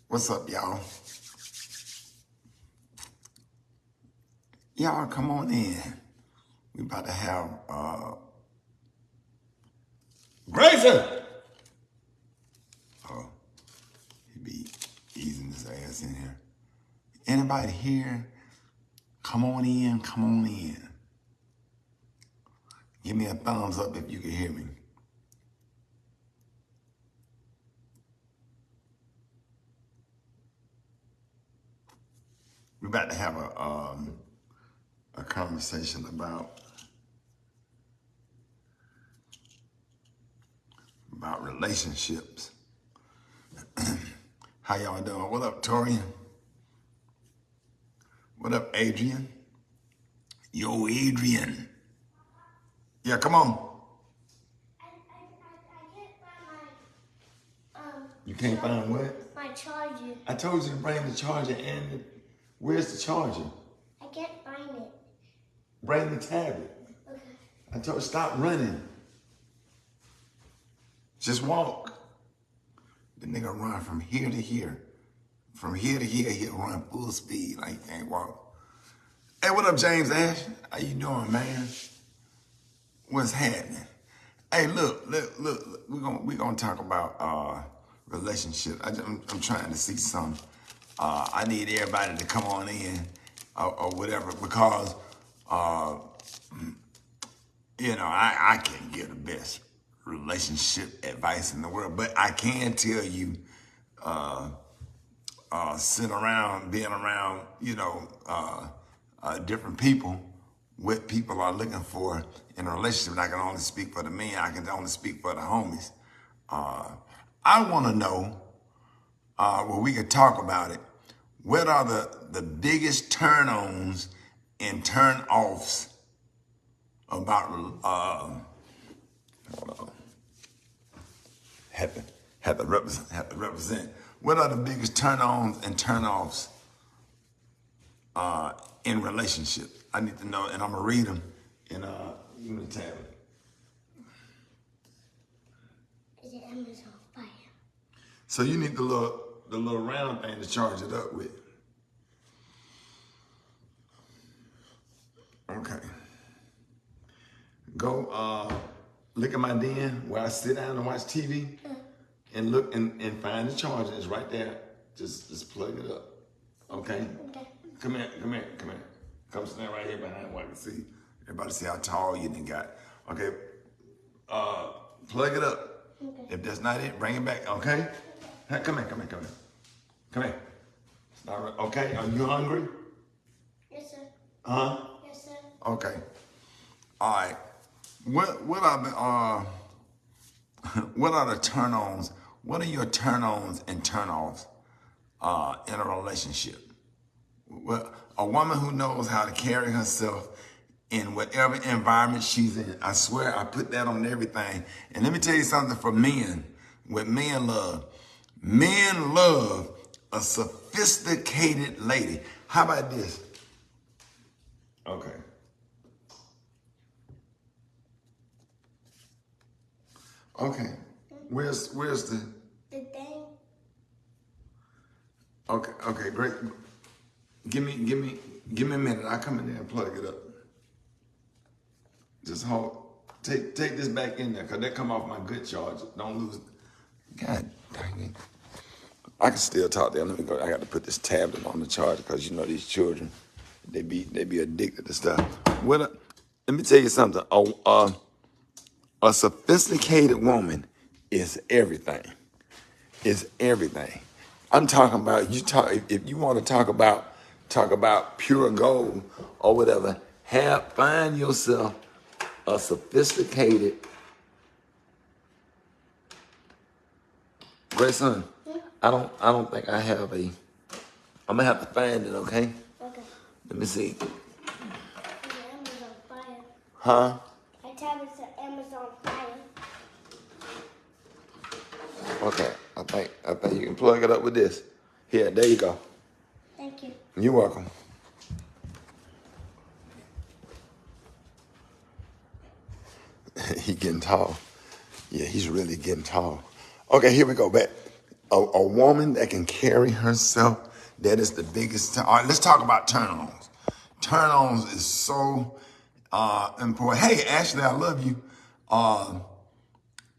What's up, y'all? Y'all come on in. We about to have Grayson! Oh, he be easing his ass in here. Anybody here? Come on in, come on in. Give me a thumbs up if you can hear me. We're about to have a conversation about relationships. How y'all doing? What up, Torian? What up, Adrian? Yo, Adrian. Yeah, come on. I can't find my You can't find what? my charger. I told you to bring the charger and where's the charger? I can't find it. Bring the tablet. Okay. I told you stop running. Just walk. The nigga run from here to here. From here to here, he'll run full speed like he can't walk. Hey, what up, James Ash? How you doing, man? What's happening? Hey, look, we're gonna talk about relationships. I'm trying to see some. I need everybody to come on in or whatever because I can't give the best relationship advice in the world, but I can tell you, sitting around, being around, different people, what people are looking for in a relationship. And I can only speak for the men. I can only speak for the homies. I want to know, well, we could talk about it. What are the biggest turn-ons and turn-offs about, have to represent. What are the biggest turn-ons and turn-offs in relationship? I need to know, and I'm gonna read them in the tablet. Is it Amazon Fire? So you need the little round thing to charge it up with. Okay. Go look at my den where I sit down and watch TV and look and find the charger. It's right there. Just plug it up. Okay? Okay. Come here. Come stand right here behind where I can see. Everybody see how tall you done got. Okay. Plug it up. Okay. If that's not it, bring it back. Okay? Hey, come here. Come here. It's not right. Okay. Are you hungry? Yes, sir. Huh? Yes, sir. Okay. All right. What are the turn-ons? What are your turn-ons and turn-offs in a relationship? Well, a woman who knows how to carry herself in whatever environment she's in. I swear I put that on everything. And let me tell you something for men, what men love. Men love a sophisticated lady. How about this? Okay. Okay. Where's the thing? Okay, great. Give me a minute. I'll come in there and plug it up. Just hold. Take this back in there, cause that come off my good charger. Don't lose it. God dang it. I can still talk there. Let me go. I got to put this tablet on the charger because these children, they be addicted to stuff. Let me tell you something. A sophisticated woman is everything. Is everything. I'm talking about if you want to talk about pure gold or whatever, find yourself a sophisticated grandson. I don't think I have I'm gonna have to find it, okay? Okay. Let me see. Is it Amazon Fire? Huh? My tablet's at Amazon Fire. Okay. I think you can plug it up with this. Here, there you go. Thank you. You're welcome. He getting tall. Yeah, he's really getting tall. Okay, here we go. Back. A woman that can carry herself, that is the biggest. All right, let's talk about turn-ons. Turn-ons is so important. Hey, Ashley, I love you.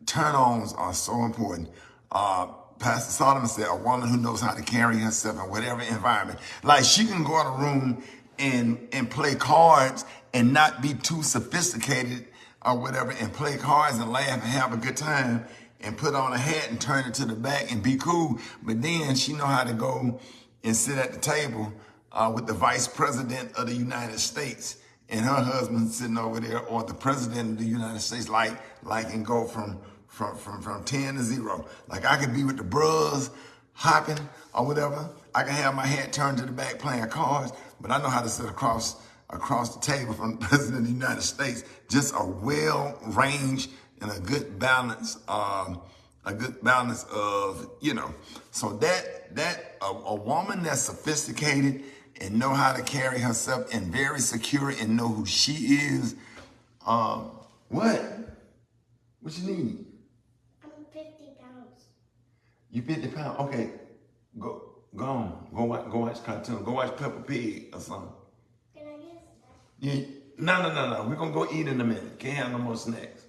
Turn-ons are so important. Pastor Solomon said, a woman who knows how to carry herself in whatever environment. Like, she can go in a room and play cards and not be too sophisticated or whatever, and play cards and laugh and have a good time and put on a hat and turn it to the back and be cool. But then she know how to go and sit at the table with the vice president of the United States and her husband sitting over there, or the president of the United States, and go from 10 to 0. Like, I could be with the bros hopping or whatever. I can have my head turned to the back playing cards, but I know how to sit across the table from the president of the United States. Just a well-ranged and a good balance of, so that a woman that's sophisticated and know how to carry herself and very secure and know who she is. What you need? I'm 50 pounds. You 50 pounds? Okay, go on. Go watch cartoon. Go watch Peppa Pig or something. Can I get Yeah. No. We're gonna go eat in a minute. Can't have no more snacks.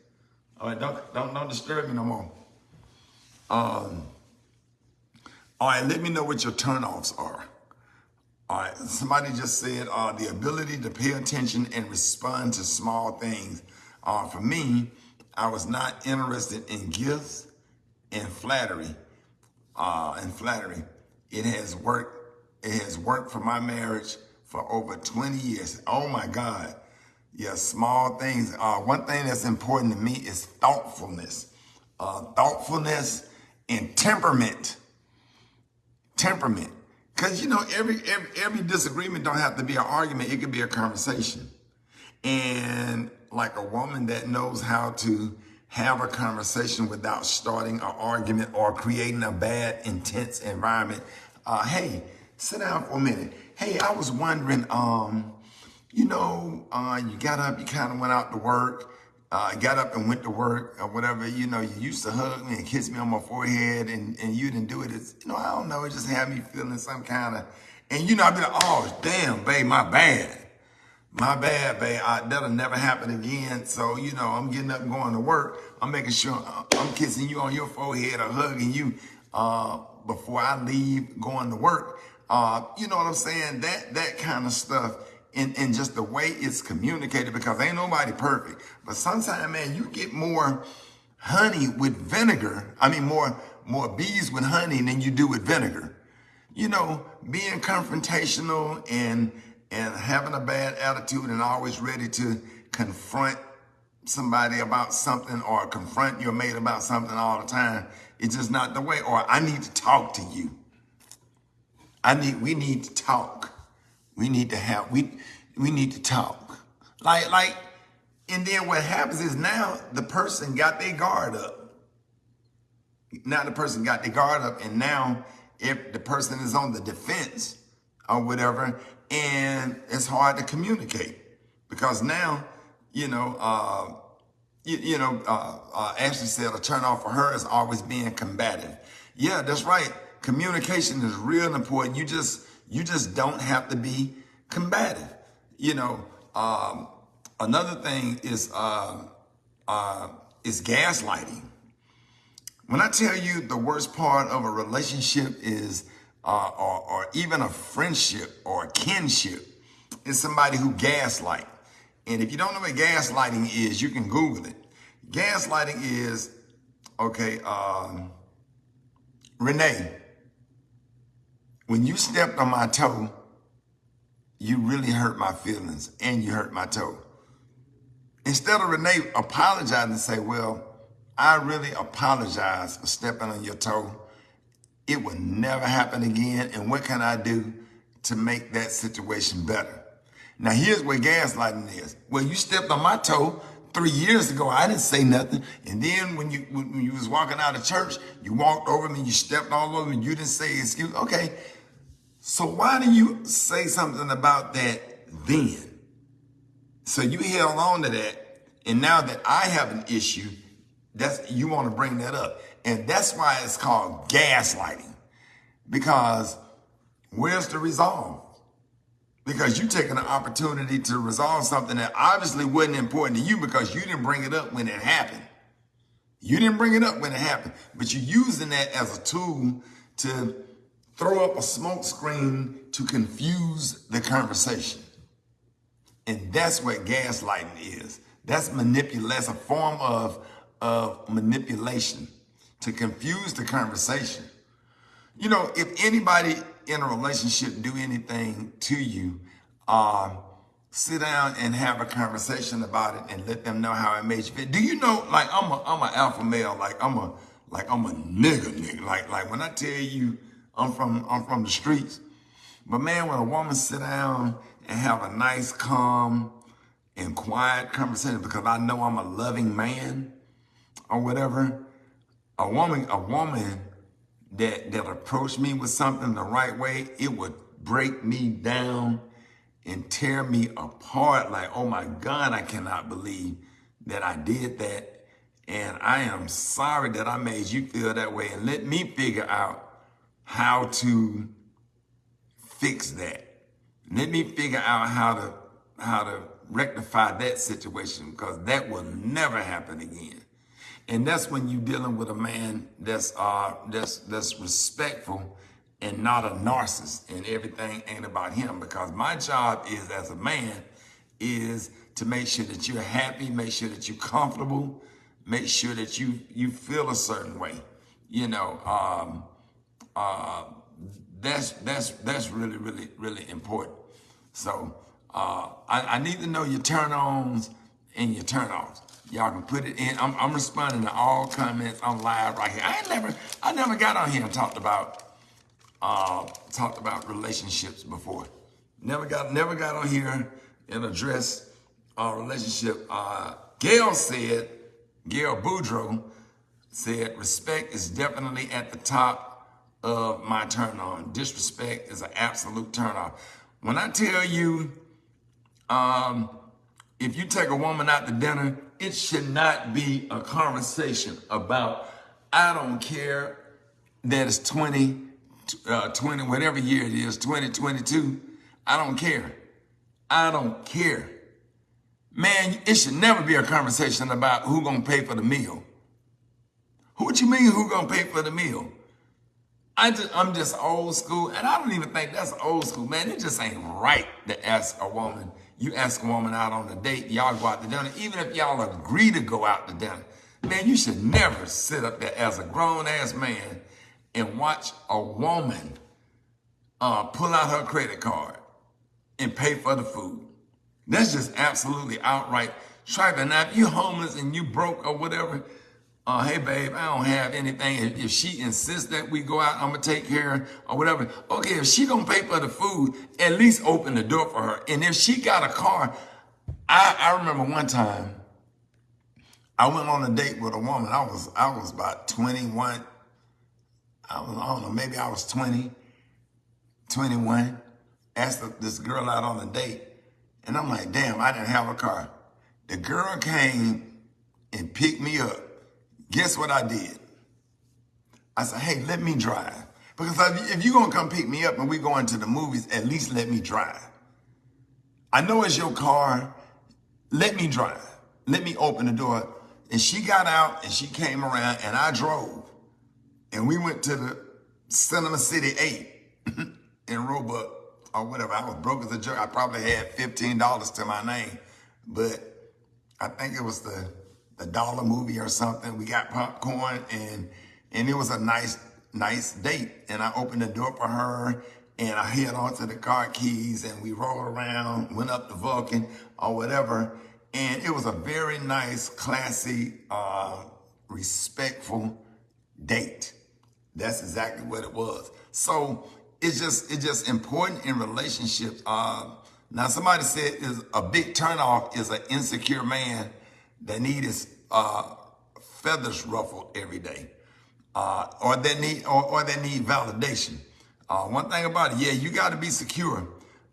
All right, don't disturb me no more. All right, let me know what your turnoffs are. All right, somebody just said the ability to pay attention and respond to small things. For me, I was not interested in gifts and flattery. It has worked for my marriage for over 20 years. Oh my God. Yeah, small things. One thing that's important to me is thoughtfulness. Thoughtfulness and temperament. Because, every disagreement don't have to be an argument. It could be a conversation. And like a woman that knows how to have a conversation without starting an argument or creating a bad, intense environment. Hey, sit down for a minute. Hey, I was wondering, you got up, you kind of went out to work, got up and went to work or whatever, you used to hug me and kiss me on my forehead and you didn't do it. It's, I don't know, it just had me feeling some kind of, and I'd be like, oh, damn, babe, my bad, babe, that'll never happen again. So, I'm getting up and going to work. I'm making sure I'm kissing you on your forehead or hugging you before I leave going to work. You know what I'm saying? That kind of stuff. And just the way it's communicated, because ain't nobody perfect. But sometimes, man, you get more honey with vinegar. I mean, more bees with honey than you do with vinegar. Being confrontational and having a bad attitude and always ready to confront somebody about something or confront your mate about something all the time, it's just not the way. Or I need to talk to you. We need to talk. We need to talk. Like, and then what happens is now the person got their guard up. And now if the person is on the defense or whatever, and it's hard to communicate because now, Ashley said a turn off for her is always being combative. Yeah, that's right. Communication is real important. You just don't have to be combative. Another thing is gaslighting. When I tell you the worst part of a relationship is, or even a friendship or a kinship, is somebody who gaslight. And if you don't know what gaslighting is, you can Google it. Gaslighting is, Renee, when you stepped on my toe, you really hurt my feelings and you hurt my toe. Instead of Renee apologizing and say, well, I really apologize for stepping on your toe. It will never happen again. And what can I do to make that situation better? Now, here's what gaslighting is. Well, you stepped on my toe 3 years ago. I didn't say nothing. And then when you was walking out of church, you walked over me, you stepped all over me, you didn't say excuse. Okay. So why do you say something about that then? So you held on to that. And now that I have an issue, You want to bring that up. And that's why it's called gaslighting. Because where's the resolve? Because you're taking an opportunity to resolve something that obviously wasn't important to you because you didn't bring it up when it happened. You didn't bring it up when it happened, but you're using that as a tool to throw up a smoke screen to confuse the conversation. And that's what gaslighting is. That's manipulation. That's a form of manipulation to confuse the conversation. You know, if anybody in a relationship do anything to you, sit down and have a conversation about it and let them know how it made you feel. Do you know, like I'm an alpha male, like I'm a nigga. Like when I tell you I'm from the streets. But man, when a woman sit down and have a nice, calm, and quiet conversation because I know I'm a loving man or whatever, a woman that approached me with something the right way, it would break me down and tear me apart. Like, oh my God, I cannot believe that I did that. And I am sorry that I made you feel that way. And let me figure out how to fix that. Let me figure out how to rectify that situation because that will never happen again. And that's when you're dealing with a man that's respectful and not a narcissist, and everything ain't about him. Because my job is, as a man, is to make sure that you're happy, make sure that you're comfortable, make sure that you feel a certain way. You know, that's really important. So I need to know your turn-ons and your turn-offs. Y'all can put it in. I'm responding to all comments. I'm live right here. I never got on here and talked about relationships before. Never got on here and addressed relationship. Gail Boudreaux said, respect is definitely at the top of my turn on. Disrespect is an absolute turn off. When I tell you, if you take a woman out to dinner, it should not be a conversation about, I don't care that it's 20, whatever year it is, 2022. I don't care. I don't care. Man, it should never be a conversation about who gonna pay for the meal. What you mean who gonna pay for the meal? I'm just old school, and I don't even think that's old school, man. It just ain't right to ask a woman. You ask a woman out on a date, y'all go out to dinner, even if y'all agree to go out to dinner. Man, you should never sit up there as a grown-ass man and watch a woman pull out her credit card and pay for the food. That's just absolutely outright trifling. Now, if you're homeless and you broke or whatever, hey, babe, I don't have anything. If she insists that we go out, I'm going to take care of her or whatever. Okay, if she going to pay for the food, at least open the door for her. And if she got a car, I remember one time I went on a date with a woman. I was about 21. I don't know, maybe I was 20, 21. Asked this girl out on a date. And I'm like, damn, I didn't have a car. The girl came and picked me up. Guess what I did? I said, hey, let me drive. Because if you're going to come pick me up and we going to the movies, at least let me drive. I know it's your car. Let me drive. Let me open the door. And she got out and she came around and I drove. And we went to the Cinema City 8 in Roebuck or whatever. I was broke as a jerk. I probably had $15 to my name. But I think it was the dollar movie or something. We got popcorn and it was a nice date. And I opened the door for her and I held onto the car keys and we rolled around, went up the Vulcan or whatever. And it was a very nice, classy, respectful date. That's exactly what it was. So it's just important in relationships. Now somebody said is a big turnoff is an insecure man that need his feathers ruffled every day, or they need validation. One thing about it, yeah, you got to be secure.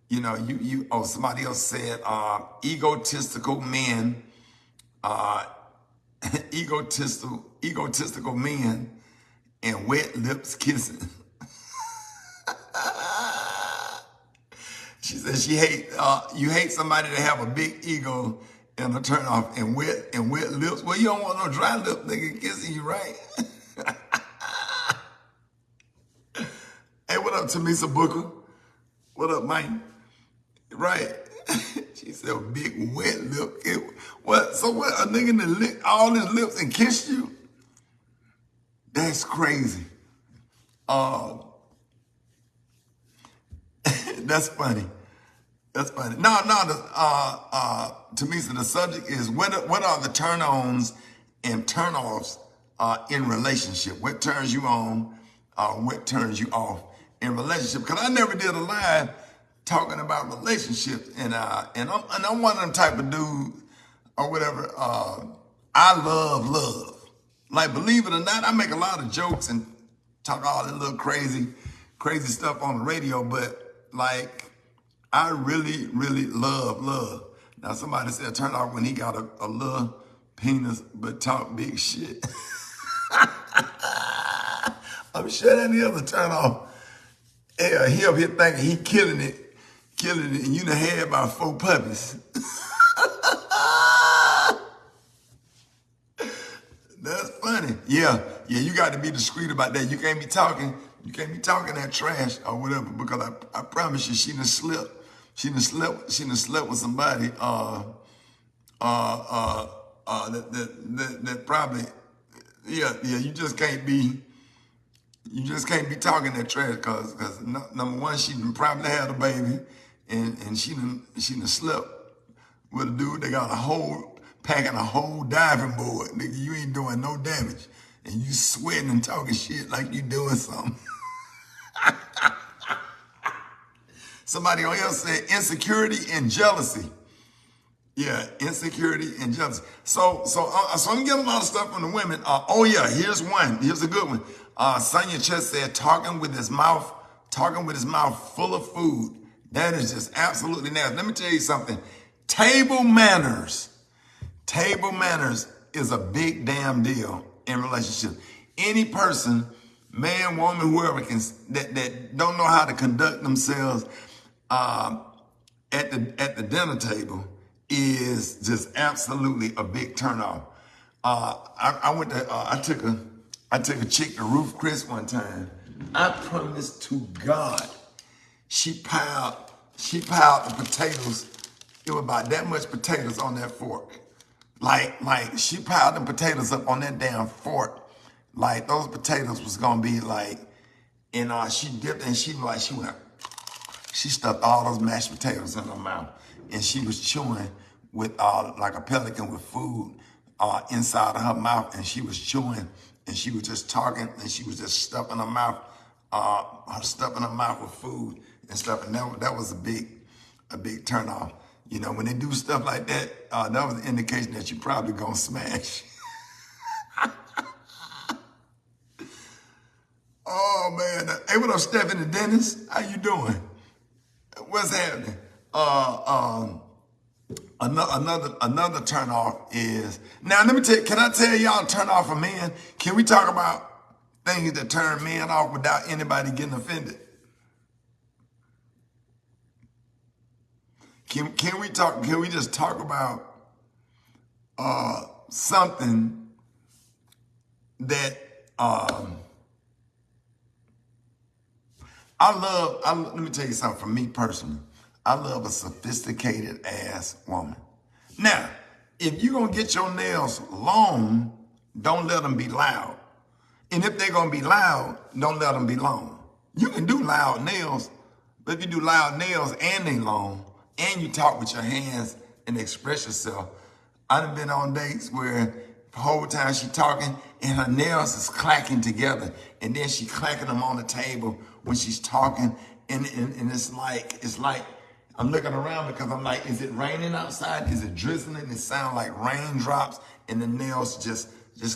You know, somebody else said egotistical men egotistical men and wet lips kissing. She says you hate somebody to have a big ego and a turn off and wet lips. Well, you don't want no dry lip nigga kissing you, right? Hey, what up, Tamisa Booker? What up, Mike? Right. She said big wet lip. What? So what? A nigga that licked all his lips and kissed you? That's crazy. That's funny. That's funny. No. Tamisa, the subject is what are the turn-ons and turn-offs in relationship? What turns you on? What turns you off in relationship? Because I never did a live talking about relationships, and I'm one of them type of dudes or whatever. I love. Like, believe it or not, I make a lot of jokes and talk all that little crazy stuff on the radio, but like, I really love. Now, somebody said turn off when he got a little penis but talk big shit. I'm sure that the other turn off. Yeah, he up here thinking he killing it, and you done had about 4 puppies. That's funny. Yeah, you got to be discreet about that. You can't be talking that trash or whatever, because I promise you, she done slept with somebody that probably, you just can't be talking that trash, because number one, she probably had a baby, and she done slept with a dude that got packing a whole diving board. Nigga, you ain't doing no damage, and you sweating and talking shit like you doing something. Somebody on here said insecurity and jealousy. Yeah, insecurity and jealousy. So I'm getting a lot of stuff from the women. Here's one. Here's a good one. Sonia Chess said talking with his mouth full of food. That is just absolutely nasty. Let me tell you something. Table manners is a big damn deal in relationship. Any person, man, woman, whoever that don't know how to conduct themselves at the dinner table is just absolutely a big turnoff. I took a chick to Ruth Chris one time. I promise to God, she piled the potatoes. It was about that much potatoes on that fork. Like she piled them potatoes up on that damn fork. Like those potatoes was gonna be like, and she dipped and she stuffed all those mashed potatoes in her mouth, and she was chewing with like a pelican with food inside of her mouth, and she was chewing, and she was just talking, and she was just stuffing her mouth with food and stuff, and that was a big turn off. You know, when they do stuff like that, that was an indication that you probably gonna smash. Oh man! Hey, what up, Stephanie Dennis? How you doing? What's happening? Another turn off is, now let me tell you, can I tell y'all turn off a man? Can we talk about things that turn men off without anybody getting offended? Can we just talk about something that let me tell you something from me personally. I love a sophisticated ass woman. Now, if you're going to get your nails long, don't let them be loud. And if they're going to be loud, don't let them be long. You can do loud nails, but if you do loud nails and they long, and you talk with your hands and express yourself, I've been on dates where the whole time she talking and her nails is clacking together, and then she clacking them on the table when she's talking, and it's like I'm looking around because I'm like, is it raining outside? Is it drizzling? It sounds like raindrops, and the nails just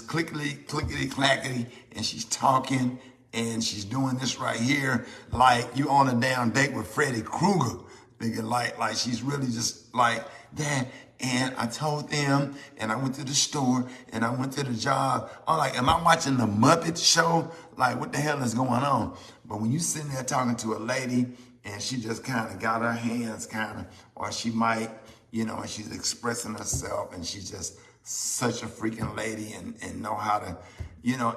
clickety clackety, and she's talking and she's doing this right here like you on a damn date with Freddy Krueger. Nigga, like she's really just like that, And I told them, and I went to the store, and I went to the job. I'm like, am I watching the Muppet Show? Like, what the hell is going on? But when you sitting there talking to a lady, and she just kind of got her hands kind of, or she might, and she's expressing herself, and she's just such a freaking lady, and know how to,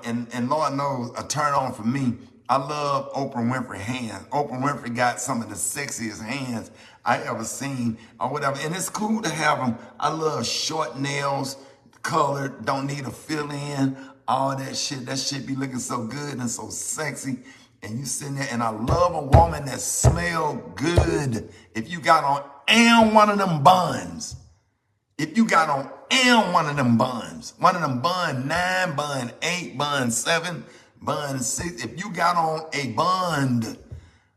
and Lord knows, a turn on for me. I love Oprah Winfrey hands. Oprah Winfrey got some of the sexiest hands I ever seen or whatever. And it's cool to have them. I love short nails, colored, don't need a fill-in, all that shit. That shit be looking so good and so sexy. And you sitting there, and I love a woman that smell good. If you got on and one of them buns. If you got on and one of them buns, bun 9, bun 8, bun 7, bun 6, if you got on a bun,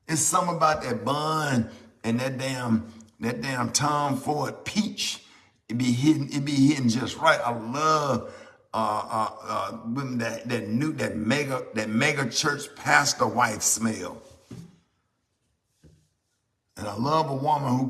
it's something about that bun and that damn Tom Ford peach. It be hitting just right. I love women that mega church pastor wife smell. And I love a woman who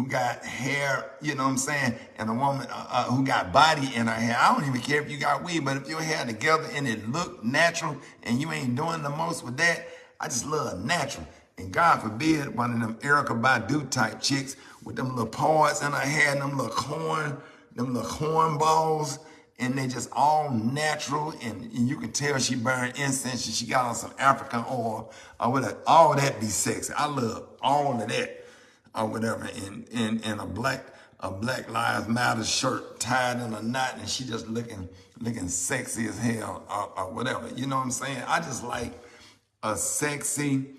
got hair, you know what I'm saying? And a woman who got body in her hair. I don't even care if you got weave, but if your hair together and it look natural and you ain't doing the most with that, I just love natural. And God forbid one of them Erykah Badu type chicks with them little poise in her hair and them little corn balls, and they just all natural, and you can tell she burned incense and she got on some African oil or whatever. All that be sexy. I love all of that. Or whatever, in a Black Lives Matter shirt tied in a knot, and she just looking sexy as hell, or whatever. You know what I'm saying? I just like a sexy,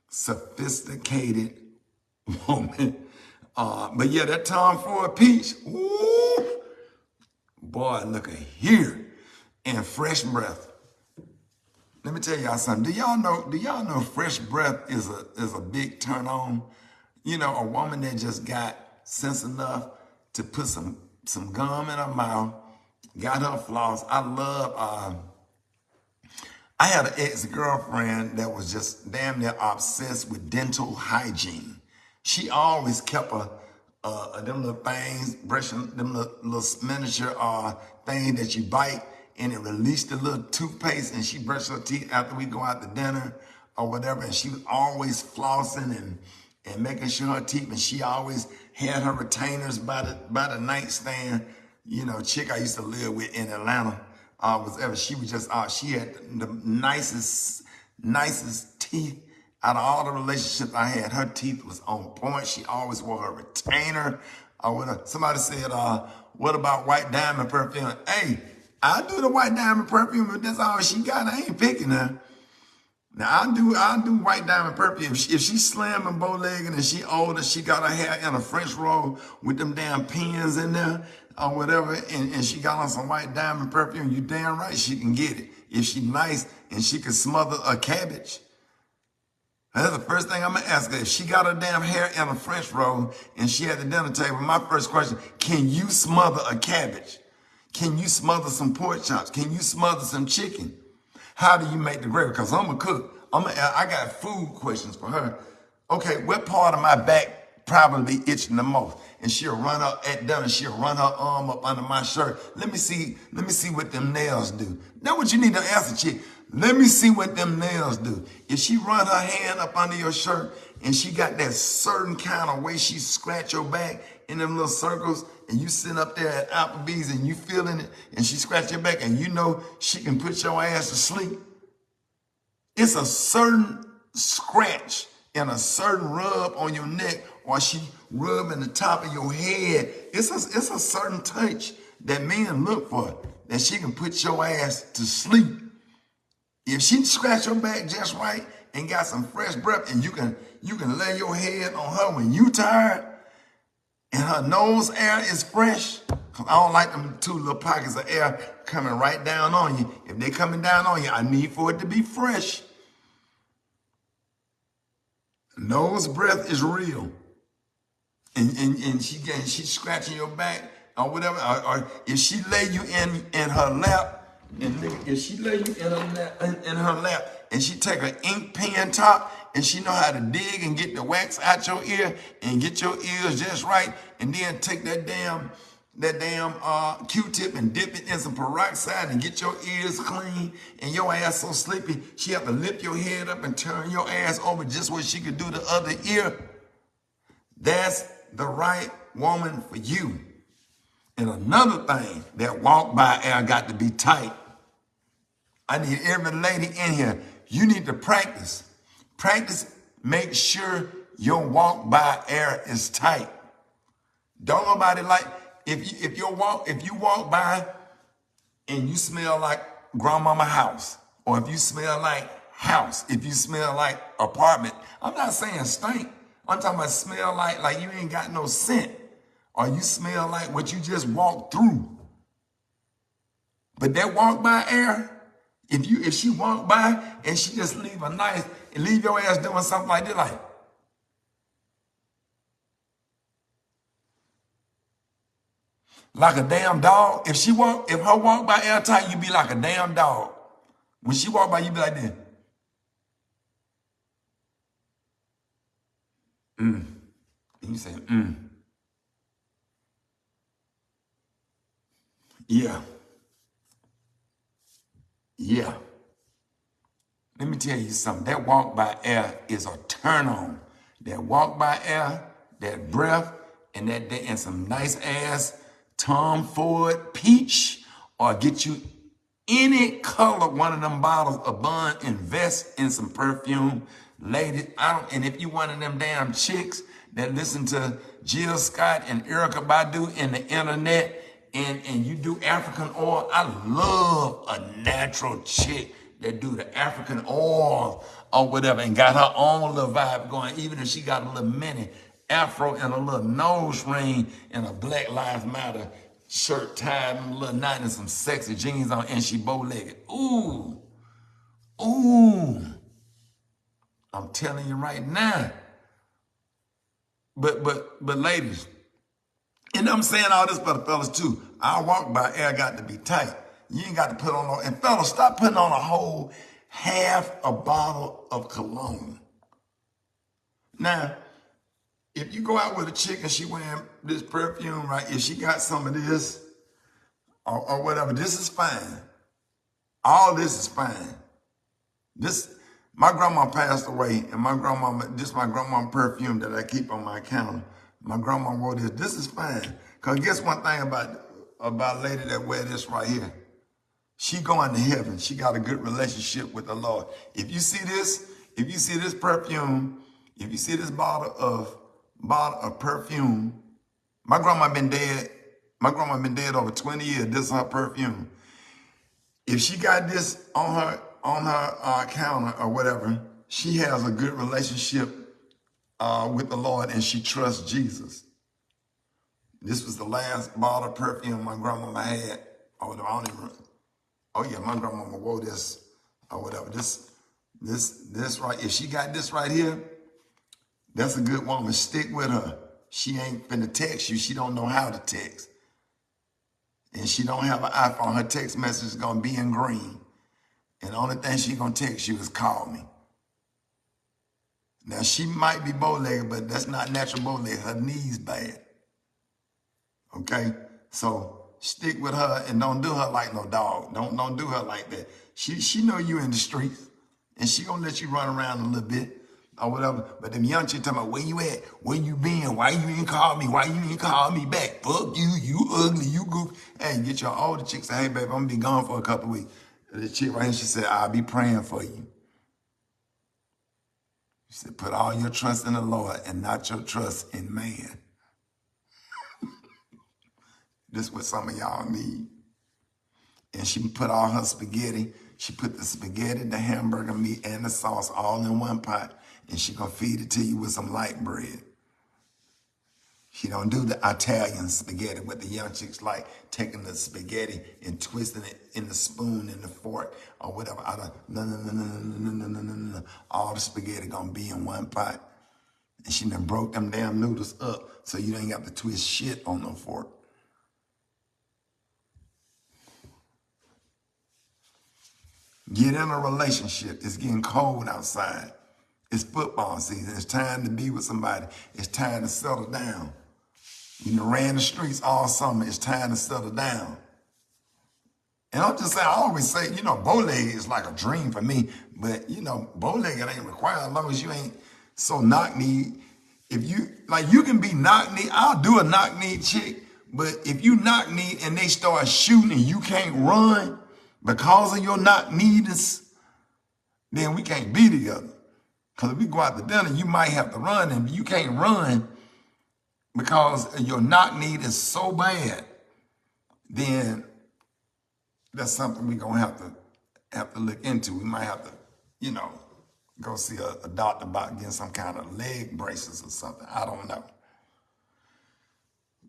sophisticated woman. But yeah, that Tom Ford peach, ooh, boy, look at here, and fresh breath. Let me tell y'all something. Do y'all know fresh breath is a big turn on? A woman that just got sense enough to put some gum in her mouth, got her floss. I had an ex-girlfriend that was just damn near obsessed with dental hygiene. She always kept them little things, brushing them little miniature thing that you bite, and it released the little toothpaste, and she brushed her teeth after we go out to dinner or whatever, and she was always flossing and making sure her teeth, and she always had her retainers by the nightstand. Chick I used to live with in Atlanta, she was just, she had the nicest teeth out of all the relationships I had. Her teeth was on point. She always wore her retainer. Somebody said, what about white diamond perfume? Hey, I do the white diamond perfume, but that's all she got. I ain't picking her. Now, I do white diamond perfume. If she's slim and bow-legged and she older, she got her hair in a French roll with them damn pins in there or whatever, and she got on some white diamond perfume, you damn right she can get it. If she nice and she can smother a cabbage. That's the first thing I'm going to ask her. If she got her damn hair in a French roll and she at the dinner table, my first question, can you smother a cabbage? Can you smother some pork chops? Can you smother some chicken? How do you make the gravy? Because I'm a cook. I got food questions for her. Okay, what part of my back probably itching the most? And she'll run up at dinner. She'll run her arm up under my shirt. Let me see what them nails do. That's what you need to answer, chick. Let me see what them nails do. If she run her hand up under your shirt and she got that certain kind of way she scratch your back in them little circles, and you sitting up there at Applebee's and you feeling it, and she scratch your back, and you know she can put your ass to sleep. It's a certain scratch and a certain rub on your neck, or she rubbing the top of your head. It's a certain touch that men look for, that she can put your ass to sleep. If she scratch your back just right and got some fresh breath, and you can lay your head on her when you tired, and her nose air is fresh, because I don't like them two little pockets of air coming right down on you. If they coming down on you, I need for it to be fresh. Nose breath is real. And she's scratching your back or whatever. Or if she lay you in her lap, and if she lay you in her lap and she take her ink pen top and she know how to dig and get the wax out your ear and get your ears just right, and then take that damn Q-tip and dip it in some peroxide and get your ears clean, and your ass so sleepy she have to lift your head up and turn your ass over just what she could do the other ear. That's the right woman for you. And another thing, that walk by air got to be tight. I need every lady in here, you need to practice. Practice, make sure your walk by air is tight. Don't nobody like, if you walk by and you smell like grandmama house, or if you smell like house, if you smell like apartment, I'm not saying stink. I'm talking about smell like you ain't got no scent, or you smell like what you just walked through. But that walk by air, if she walk by and she just leave your ass doing something like this, like a damn dog. If her walk by airtight, you be like a damn dog. When she walk by, you be like this. And you say, yeah. Yeah. Let me tell you something. That walk by air is a turn on. That walk by air, that breath, and some nice ass Tom Ford peach, or get you any color one of them bottles of Bun, invest in some perfume. Ladies, and if you one of them damn chicks that listen to Jill Scott and Erykah Badu in the internet, and you do African oil, I love a natural chick that do the African oil or whatever and got her own little vibe going, even if she got a little mini afro and a little nose ring and a Black Lives Matter shirt tied and a little knot and some sexy jeans on, and she bow-legged. Ooh, ooh. I'm telling you right now. But ladies, and I'm saying all this for the fellas too. Our walk by air got to be tight. You ain't got to put on no, and fellas, stop putting on a whole half a bottle of cologne. Now, if you go out with a chick and she wearing this perfume, right, if she got some of this or whatever, this is fine. All this is fine. My grandma passed away, and this is my grandma perfume that I keep on my counter. My grandma wore this. This is fine. Because guess one thing about a lady that wear this right here? She going to heaven. She got a good relationship with the Lord. If you see this perfume, if you see this bottle of perfume, my grandma been dead over 20 years. This is her perfume. If she got this on her counter or whatever, she has a good relationship with the Lord, and she trusts Jesus. This was the last bottle of perfume my grandmama had. Oh yeah, my grandmama wore this or whatever. This right. If she got this right here, that's a good woman. Stick with her. She ain't finna text you. She don't know how to text. And she don't have an iPhone. Her text message is gonna be in green. And the only thing she gonna text you is call me. Now she might be bow-legged, but that's not natural bow-legged. Her knees bad. Okay? So stick with her and don't do her like no dog. Don't do her like that. She know you in the streets, and she gonna let you run around a little bit or whatever. But them young chicks talking about where you at, where you been, why you ain't call me, why you ain't call me back? Fuck you, you ugly, you goofy. Hey, get your older chick, say, hey baby, I'm gonna be gone for a couple of weeks. The chick right here, she said, I'll be praying for you. She said, put all your trust in the Lord and not your trust in man. This is what some of y'all need. And she put all her spaghetti. She put the spaghetti, the hamburger meat, and the sauce all in one pot. And she gonna feed it to you with some light bread. She don't do the Italian spaghetti with the young chicks like taking the spaghetti and twisting it in the spoon and the fork or whatever. No. All the spaghetti gonna be in one pot. And she done broke them damn noodles up so you ain't got to twist shit on no fork. Get in a relationship. It's getting cold outside. It's football season. It's time to be with somebody. It's time to settle down. You ran the streets all summer. It's time to settle down. And I'm just saying, I always say, bow-legged is like a dream for me. But, bow-legged ain't required as long as you ain't so knock-kneed. If you can be knock-kneed. I'll do a knock-kneed chick. But if you knock-kneed and they start shooting and you can't run because of your knock-kneedness, then we can't be together. Because if we go out to dinner, you might have to run. And you can't run because your knock-kneed is so bad, then that's something we're going to have to look into. We might have to, go see a doctor about getting some kind of leg braces or something. I don't know.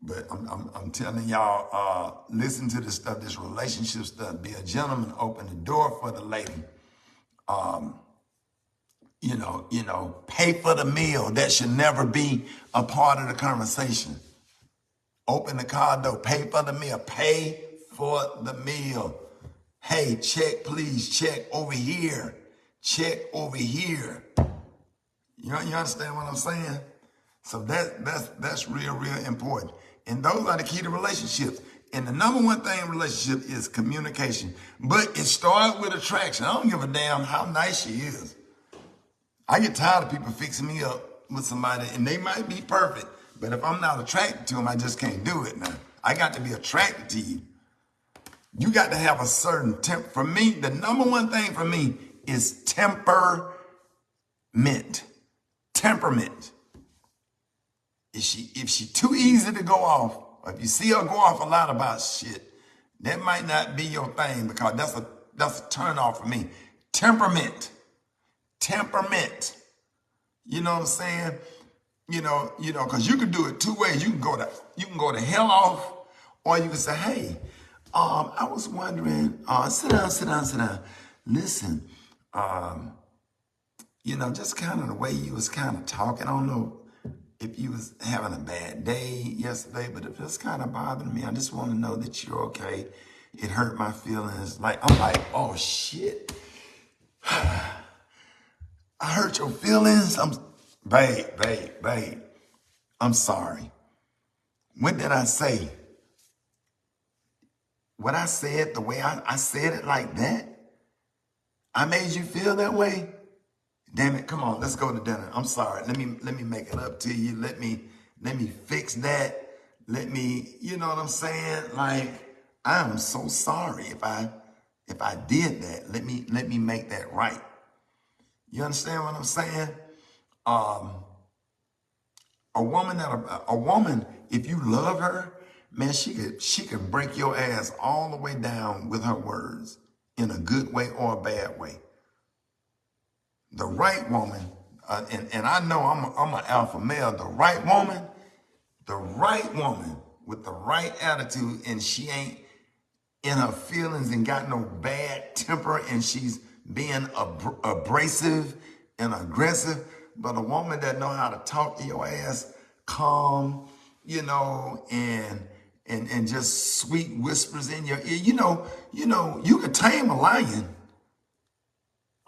But I'm telling y'all, listen to this stuff, this relationship stuff. Be a gentleman, open the door for the lady. Pay for the meal. That should never be a part of the conversation. Open the car door, pay for the meal, pay for the meal. Hey, check, please, check over here. Check over here. You understand what I'm saying? So that's real important. And those are the key to relationships. And the number one thing in relationship is communication. But it starts with attraction. I don't give a damn how nice she is. I get tired of people fixing me up with somebody, and they might be perfect. But if I'm not attracted to them, I just can't do it now. I got to be attracted to you. You got to have a certain for me, the number one thing for me is temperament. Temperament. If she too easy to go off, or if you see her go off a lot about shit, that might not be your thing, because that's a turn off for me. Temperament. You know what I'm saying? Because you can do it two ways. You can go to hell off, or you can say, hey, I was wondering, sit down. Listen, just kind of the way you was kind of talking. I don't know if you was having a bad day yesterday, but if it's kind of bothering me, I just want to know that you're okay. It hurt my feelings. I'm like, oh shit. I hurt your feelings. Babe. I'm sorry. What did I say? What I said, the way I said it like that? I made you feel that way? Damn it, come on, let's go to dinner. I'm sorry. Let me make it up to you. Let me fix that. You know what I'm saying? I am so sorry if I did that. Let me make that right. You understand what I'm saying? A woman, if you love her, man, she could break your ass all the way down with her words, in a good way or a bad way. The right woman, and I know I'm an alpha male. The right woman with the right attitude, and she ain't in her feelings and got no bad temper, and she's being abrasive and aggressive, but a woman that know how to talk to your ass calm, and just sweet whispers in your ear. You can tame a lion.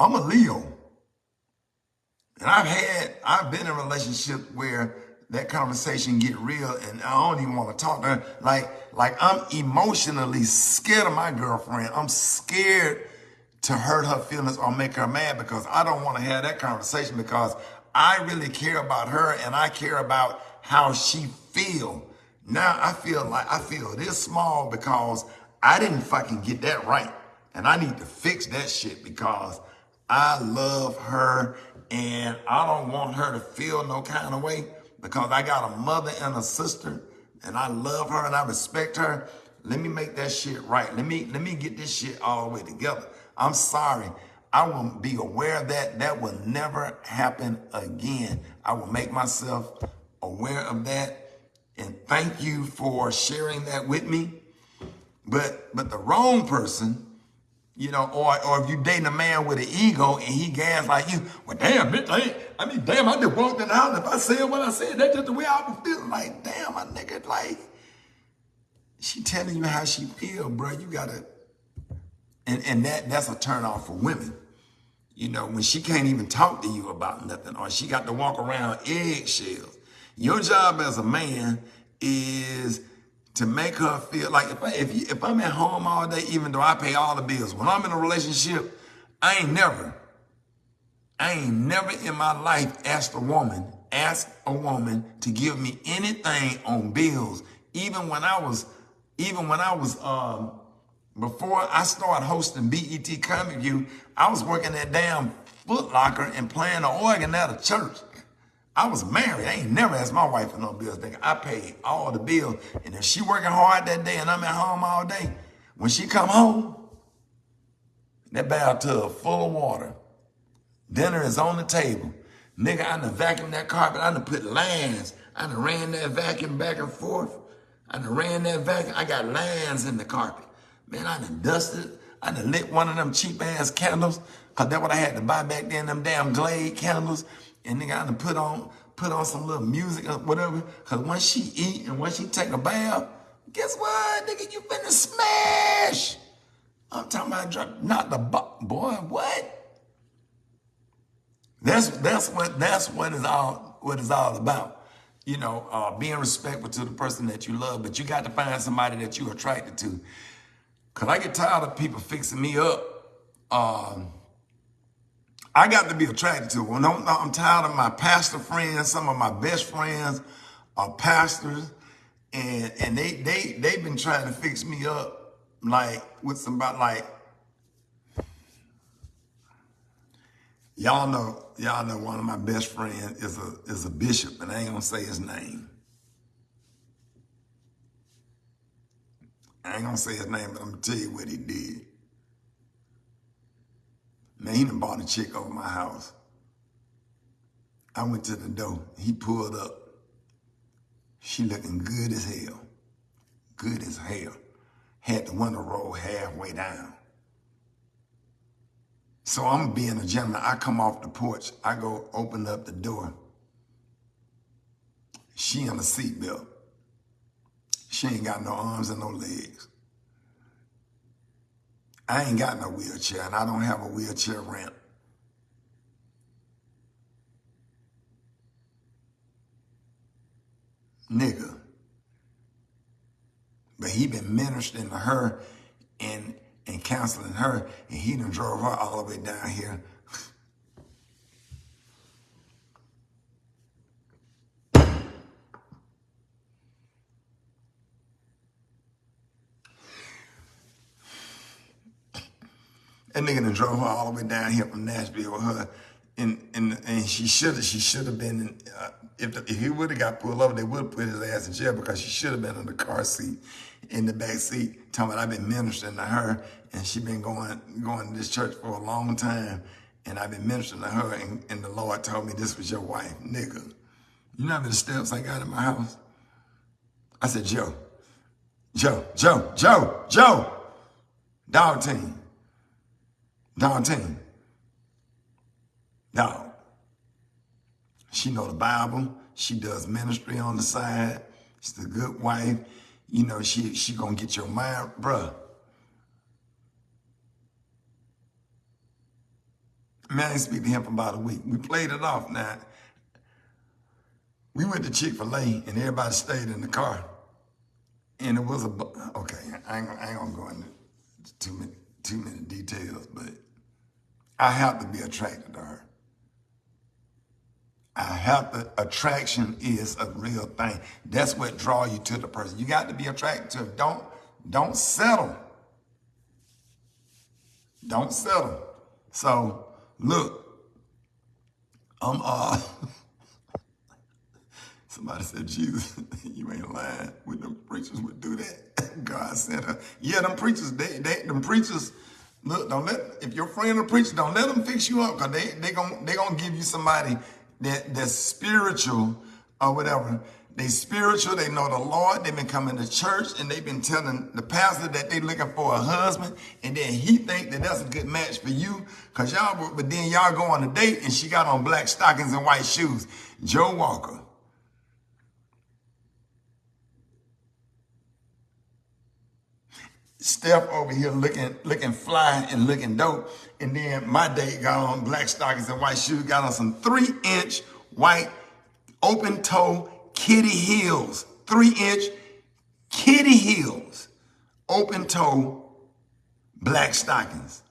I'm a Leo. And I've been in a relationship where that conversation get real, and I don't even want to talk to her. Like I'm emotionally scared of my girlfriend. I'm scared to hurt her feelings or make her mad, because I don't want to have that conversation, because I really care about her and I care about how she feel. Now I feel this small because I didn't fucking get that right. And I need to fix that shit, because I love her and I don't want her to feel no kind of way, because I got a mother and a sister and I love her and I respect her. Let me make that shit right. Let me get this shit all the way together. I'm sorry. I will be aware of that. That will never happen again. I will make myself aware of that. And thank you for sharing that with me. But the wrong person, or if you dating a man with an ego and he gas like you, well, damn, bitch, damn, I just walked in the house. If I said what I said, that's just the way I was feeling. Like, damn, my nigga, she telling you how she feel, bro. You gotta, and that's a turn off for women. You know, when she can't even talk to you about nothing, or she got to walk around eggshells. Your job as a man is to make her feel like if I'm at home all day, even though I pay all the bills, when I'm in a relationship, I ain't never in my life asked a woman to give me anything on bills. Even when I was before I started hosting BET Comic View, I was working at damn Foot Locker and playing the organ at a church. I was married. I ain't never asked my wife for no bills. I paid all the bills. And if she working hard that day and I'm at home all day, when she come home, that bathtub full of water. Dinner is on the table. Nigga, I done vacuumed that carpet. I done put lines. I done ran that vacuum back and forth. I done ran that vacuum. I got lines in the carpet. Man, I done dusted. I done lit one of them cheap ass candles, cause that's what I had to buy back then, them damn Glade candles. And nigga, I done put on some little music or whatever. Cause once she eat and once she take a bath, guess what, nigga, you finna smash. I'm talking about not the boy, what? That's what it's all about. You know, being respectful to the person that you love, but you got to find somebody that you're attracted to. Cause I get tired of people fixing me up. I got to be attracted to them. I'm tired of my pastor friends. Some of my best friends are pastors, and they've been trying to fix me up like with somebody like. Y'all know one of my best friends is a bishop, and I ain't gonna say his name. I ain't gonna say his name, but I'm gonna tell you what he did. Man, he done bought a chick over my house. I went to the door. He pulled up. She looking good as hell. Good as hell. Had the window roll halfway down. So I'm being a gentleman. I come off the porch. I go open up the door. She in a seatbelt. She ain't got no arms and no legs. I ain't got no wheelchair, and I don't have a wheelchair ramp. Nigga. But he been ministering to her and counseling her, and he done drove her all the way down here. That nigga done drove her all the way down here from Nashville with her, and she should have been. If he would have got pulled over, they would have put his ass in jail because she should have been in the car seat, in the back seat. Talking about I've been ministering to her, and she been going to this church for a long time, and I've been ministering to her, and the Lord told me this was your wife, nigga. You know how many steps I got in my house? I said, Joe, dog team. Dog. She know the Bible. She does ministry on the side. She's a good wife. You know, she gonna get your mind, bruh. Man, I didn't speak to him for about a week. We played it off now. We went to Chick-fil-A and everybody stayed in the car. And it was okay, I ain't gonna go into too many details, but I have to be attracted to her. Attraction is a real thing. That's what draw you to the person. You got to be attracted to her. Don't settle. Don't settle. So look, somebody said, Jesus, you ain't lying. When them preachers would do that, God sent her. Yeah, them preachers, them preachers. Look, if your friend a preacher, don't let them fix you up, because they gonna give you somebody that's spiritual or whatever. They spiritual, they know the Lord, they've been coming to church, and they've been telling the pastor that they looking for a husband, and then he think that that's a good match for you, but then y'all go on a date, and she got on black stockings and white shoes. Joe Walker. Steph over here looking fly and looking dope. And then my date got on black stockings and white shoes, got on some 3-inch white open toe kitty heels. 3-inch kitty heels, open toe black stockings.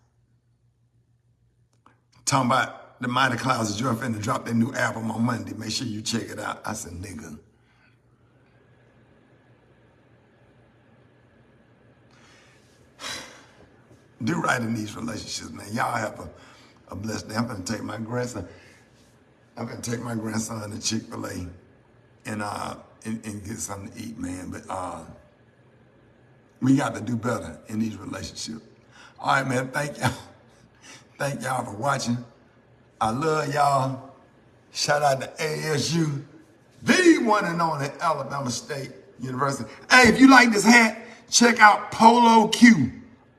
Talking about the Mighty Clouds of Joy finna drop their new album on Monday. Make sure you check it out. I said, nigga. Do right in these relationships, man. Y'all have a blessed day. I'm gonna take my grandson. I'm gonna take my grandson to Chick-fil-A and get something to eat, man. But we got to do better in these relationships. All right, man. Thank y'all. Thank y'all for watching. I love y'all. Shout out to ASU, the one and only Alabama State University. Hey, if you like this hat, check out Polo Q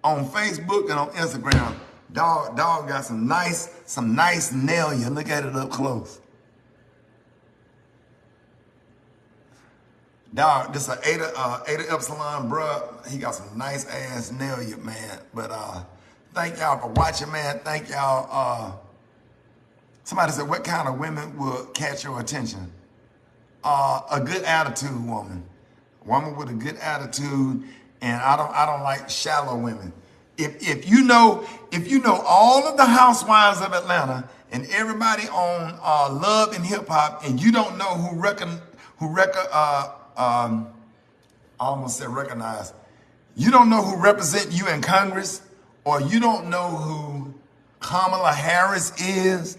on Facebook and on Instagram. Dog got some nice nail. You look at it up close. Dog, this is Ada Epsilon, bruh. He got some nice ass nail, you man. But thank y'all for watching, man. Thank y'all. Somebody said, what kind of women will catch your attention? A good attitude woman. A woman with a good attitude, and I don't like shallow women. If you know all of the housewives of Atlanta and everybody on Love and Hip Hop, and you don't know I almost said recognize. You don't know who represent you in Congress, or you don't know who Kamala Harris is,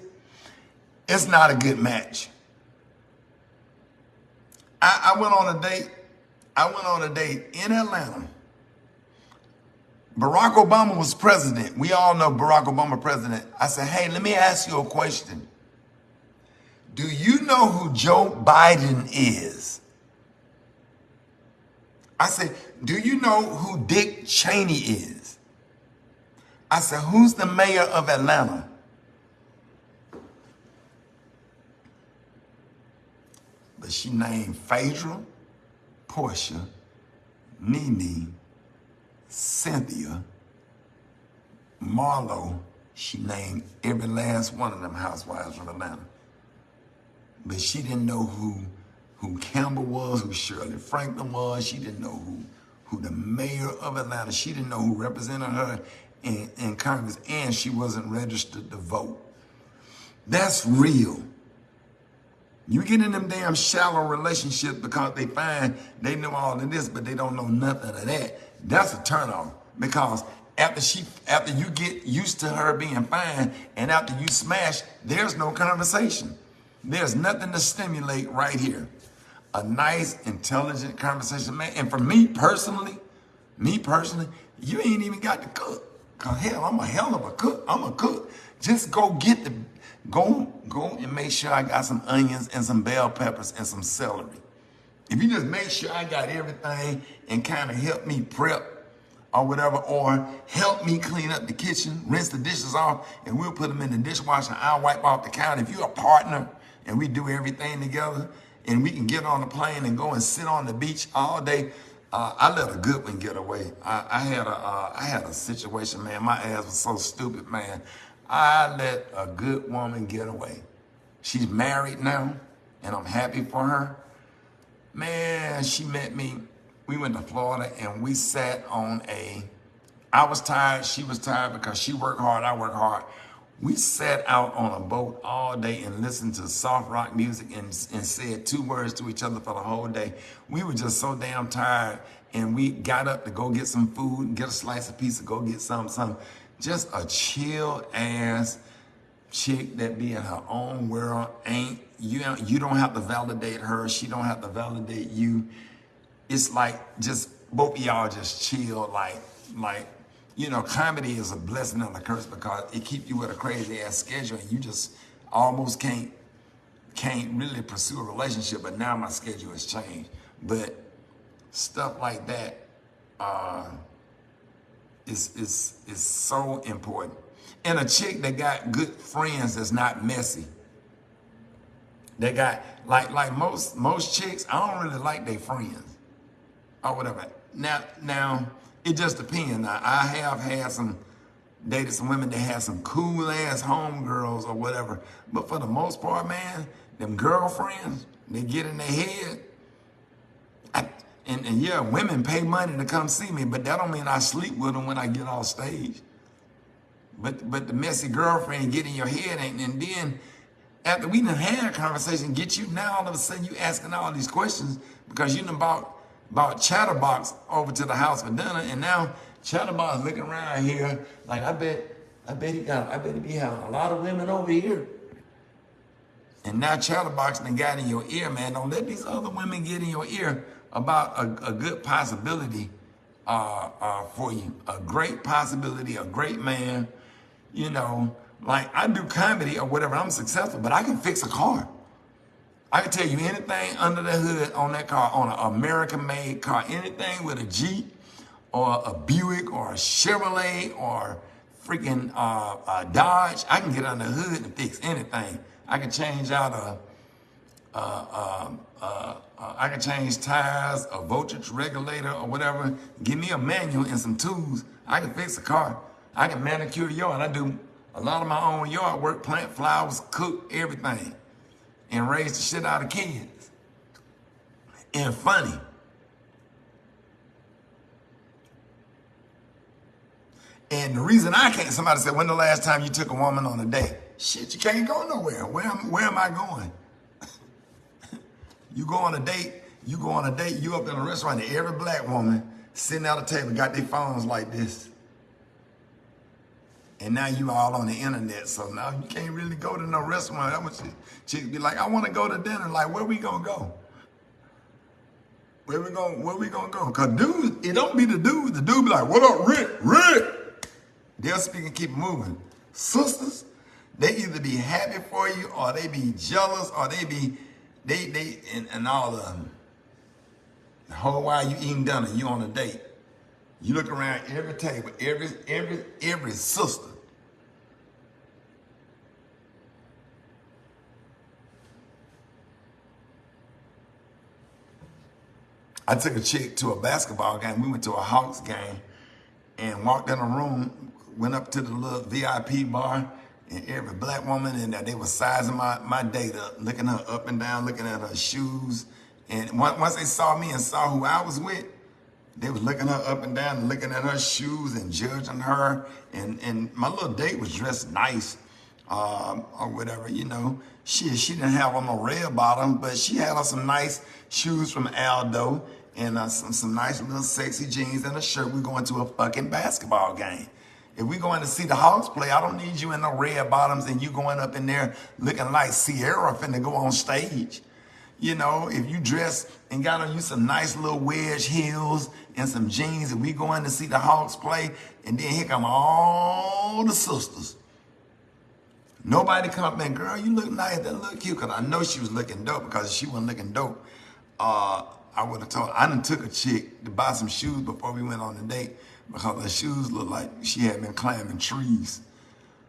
it's not a good match. I went on a date. I went on a date in Atlanta. Barack Obama was president. We all know Barack Obama president. I said, hey, let me ask you a question. Do you know who Joe Biden is? I said, do you know who Dick Cheney is? I said, who's the mayor of Atlanta? But she named Phaedra, Portia, Nene, Cynthia, Marlo. She named every last one of them housewives from Atlanta. But she didn't know who Campbell was, who Shirley Franklin was. She didn't know who the mayor of Atlanta. She didn't know who represented her in Congress, and she wasn't registered to vote. That's real. You get in them damn shallow relationships because they find they know all of this, but they don't know nothing of that. That's a turnoff, because after you get used to her being fine and after you smash, there's no conversation. There's nothing to stimulate right here. A nice, intelligent conversation, man. And for me personally, you ain't even got to cook. Cause hell, I'm a hell of a cook. I'm a cook. Just go and make sure I got some onions and some bell peppers and some celery. If you just make sure I got everything and kind of help me prep or whatever, or help me clean up the kitchen, rinse the dishes off, and we'll put them in the dishwasher. I'll wipe off the counter. If you're a partner and we do everything together and we can get on the plane and go and sit on the beach all day, I let a good one get away. I had a situation, man. My ass was so stupid, man. I let a good woman get away. She's married now, and I'm happy for her. Man, she met me. We went to Florida, and we sat on I was tired, she was tired because she worked hard, I worked hard. We sat out on a boat all day and listened to soft rock music and said 2 words to each other for the whole day. We were just so damn tired, and we got up to go get some food, get a slice of pizza, go get something. Just a chill ass chick that be in her own world. You don't have to validate her. She don't have to validate you. It's like just both of y'all just chill. Like comedy is a blessing and a curse because it keeps you with a crazy ass schedule and you just almost can't really pursue a relationship. But now my schedule has changed. But stuff like that is so important. And a chick that got good friends that's not messy. They got like most chicks, I don't really like their friends or whatever. Now It just depends. Now, I have dated some women that had some cool ass homegirls or whatever. But for the most part, man, them girlfriends, they get in their head. And yeah, women pay money to come see me, but that don't mean I sleep with them when I get off stage. But the messy girlfriend get in your head, and then after we done had a conversation, get you now all of a sudden you asking all these questions because you done bought Chatterbox over to the house for dinner, and now Chatterbox looking around here like I bet he be having a lot of women over here. And now Chatterbox done got in your ear, man. Don't let these other women get in your ear about a good possibility for you. A great possibility, a great man. You know, like I do comedy or whatever, I'm successful, but I can fix a car. I can tell you anything under the hood on that car, on an American-made car, anything with a Jeep or a Buick or a Chevrolet or freaking a Dodge, I can get under the hood and fix anything. I can change out I can change tires, a voltage regulator or whatever. Give me a manual and some tools. I can fix a car. I can manicure yard. I do a lot of my own yard work, plant flowers, cook everything, and raise the shit out of kids. And funny. And the reason I can't, somebody said, when the last time you took a woman on a date? Shit, you can't go nowhere. Where am I going? You go on a date, you up in a restaurant, and every black woman sitting at a table got their phones like this. And now you all on the internet, so now you can't really go to no restaurant. That much chick be like, I want to go to dinner. Like, where we gonna go? Where we gonna go? Cause dudes, it don't be the dude. The dude be like, what up, Rick? They'll speak and keep moving. Sisters, they either be happy for you or they be jealous or they be and all of them. The whole while you eating dinner, you on a date. You look around every table, every sister. I took a chick to a basketball game. We went to a Hawks game and walked in a room, went up to the little VIP bar, and every black woman in there, they were sizing my date up, looking her up and down, looking at her shoes. And once they saw me and saw who I was with, they was looking her up and down and looking at her shoes and judging her. And my little date was dressed nice or whatever, you know. She didn't have on no red bottom, but she had on some nice shoes from Aldo and some nice little sexy jeans and a shirt. We're going to a fucking basketball game. If we going to see the Hawks play, I don't need you in no red bottoms and you going up in there looking like Sierra finna go on stage. You know, if you dress and got on you some nice little wedge heels and some jeans, and we going to see the Hawks play, and then here come all the sisters. Nobody come up and, girl, you look nice, that look cute, because I know she was looking dope, because if she wasn't looking dope, I would have told her. I done took a chick to buy some shoes before we went on the date, because her shoes looked like she had been climbing trees.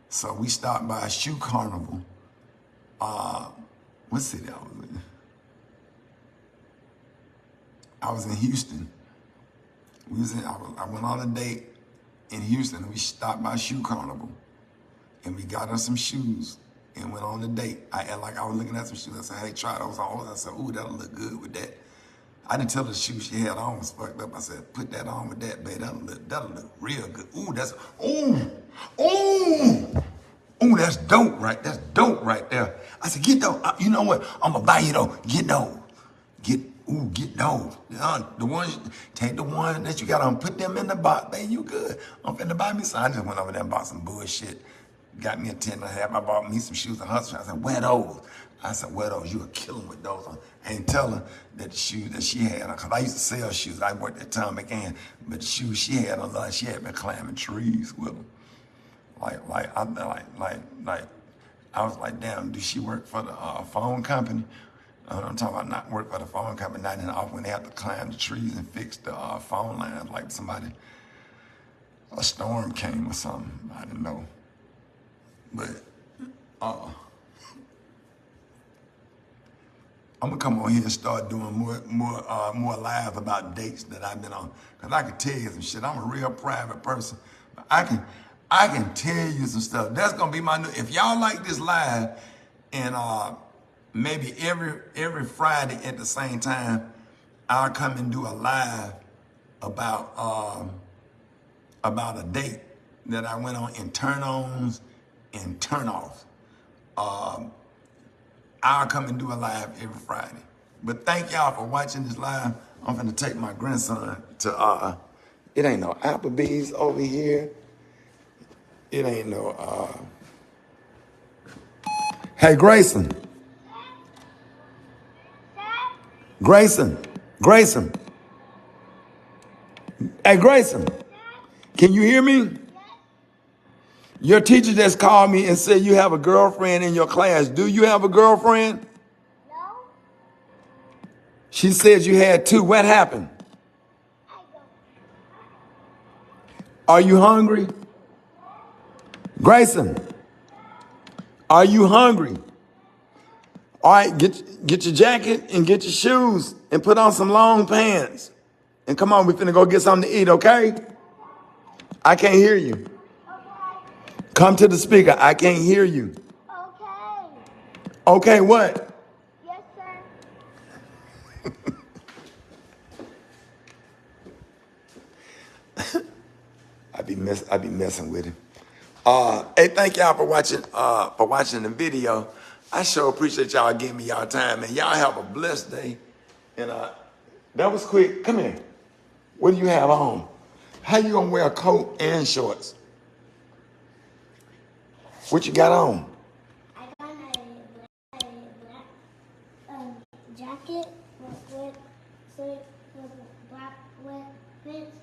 So we stopped by a shoe carnival. What city I was in? I was in Houston. I went on a date in Houston. We stopped by Shoe Carnival, and we got her some shoes and went on the date. I was looking at some shoes. I said, "Hey, try those on." I said, "Ooh, that'll look good with that." I didn't tell her the shoes she had on was fucked up. I said, "Put that on with that, babe. That'll look real good." Ooh, that's dope, right? That's dope right there. I said, "Get those. You know what? I'm gonna buy you those. Get those. Get those. The ones, take the one that you got on, put them in the box, babe, you good. I'm finna buy me some." I just went over there and bought some bullshit. Got me a 10 and a half. I bought me some shoes and hustle. I said, "Wear those." I said, "Wear those. You were killing with those on." I ain't tell her that the shoes that she had on, because I used to sell shoes. I worked at Tom McCann, but the shoes she had on, she had been climbing trees with them. I was like, damn, do she work for the phone company? I'm talking about not work for the phone company, not in the office when they have to climb the trees and fix the phone lines, like a storm came or something. I didn't know. But I'm gonna come on here and start doing more live about dates that I've been on. Cause I can tell you some shit. I'm a real private person. But I can tell you some stuff. That's gonna be my new. If y'all like this live, and maybe every Friday at the same time, I'll come and do a live about a date that I went on in turn-ons and turn-offs. I'll come and do a live every Friday. But thank y'all for watching this live. I'm finna take my grandson to, it ain't no Applebee's over here. It ain't no, hey, Grayson. Grayson. Grayson. Hey, Grayson. Can you hear me? Your teacher just called me and said you have a girlfriend in your class. Do you have a girlfriend? No. She said you had two. What happened? I don't. Are you hungry? Grayson, are you hungry? All right, get your jacket and get your shoes and put on some long pants. And come on, we finna go get something to eat, okay? I can't hear you. Okay. Come to the speaker. I can't hear you. Okay. Okay, what? Yes, sir. I be messing with him. Hey, thank y'all for watching the video. I sure appreciate y'all giving me y'all time, and y'all have a blessed day. And that was quick. Come here. What do you have on? How you gonna wear a coat and shorts? What you got on? I got a black jacket with black pants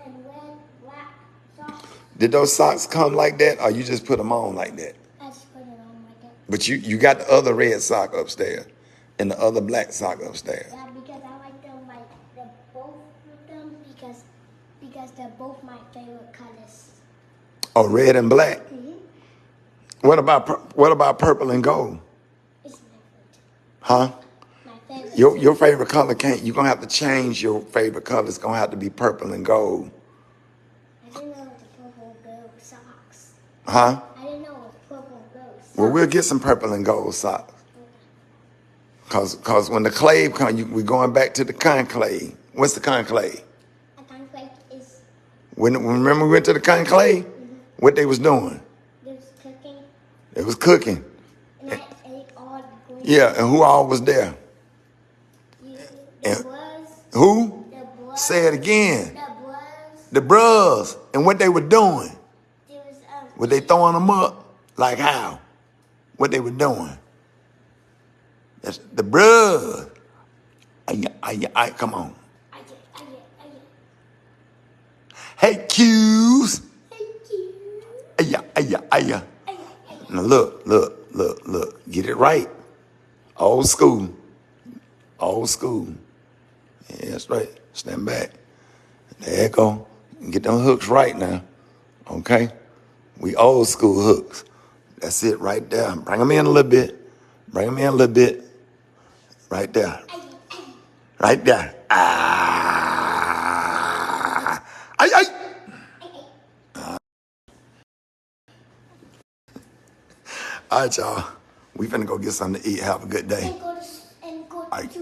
and red black socks. Did those socks come like that, or you just put them on like that? I just put it on like that. But you got the other red sock upstairs and the other black sock upstairs. Yeah, because I like them both of them because they're both my favorite colors. Oh, red and black. Mm-hmm. What about purple and gold? It's my favorite. Huh? My favorite. Your favorite color can't. You're gonna have to change your favorite color. It's gonna have to be purple and gold. I didn't know it was purple gold socks. Huh? I didn't know it was purple gold socks. Well, we'll get some purple and gold socks. Cause when the clave comes, we're going back to the conclave. What's the conclave? A conclave is. Remember we went to the conclave? Mm-hmm. What they was doing? They was cooking. It was cooking. And I ate all the green. Yeah, and who all was there? The was. Who? The was. Say it again. The was. The bros. And what they were doing? There was Were they throwing them up? Like how? What they were doing? That's the bros. Come on. I get. Hey, Q's. Thank you. Aya. Now look. Get it right. Old school. Yeah, that's right. Stand back. There you go. Get them hooks right now. Okay? We old school hooks. That's it right there. Bring them in a little bit. Right there. Right there. Ah. Ay. All right, y'all. We finna go get something to eat. Have a good day. And go to All right. to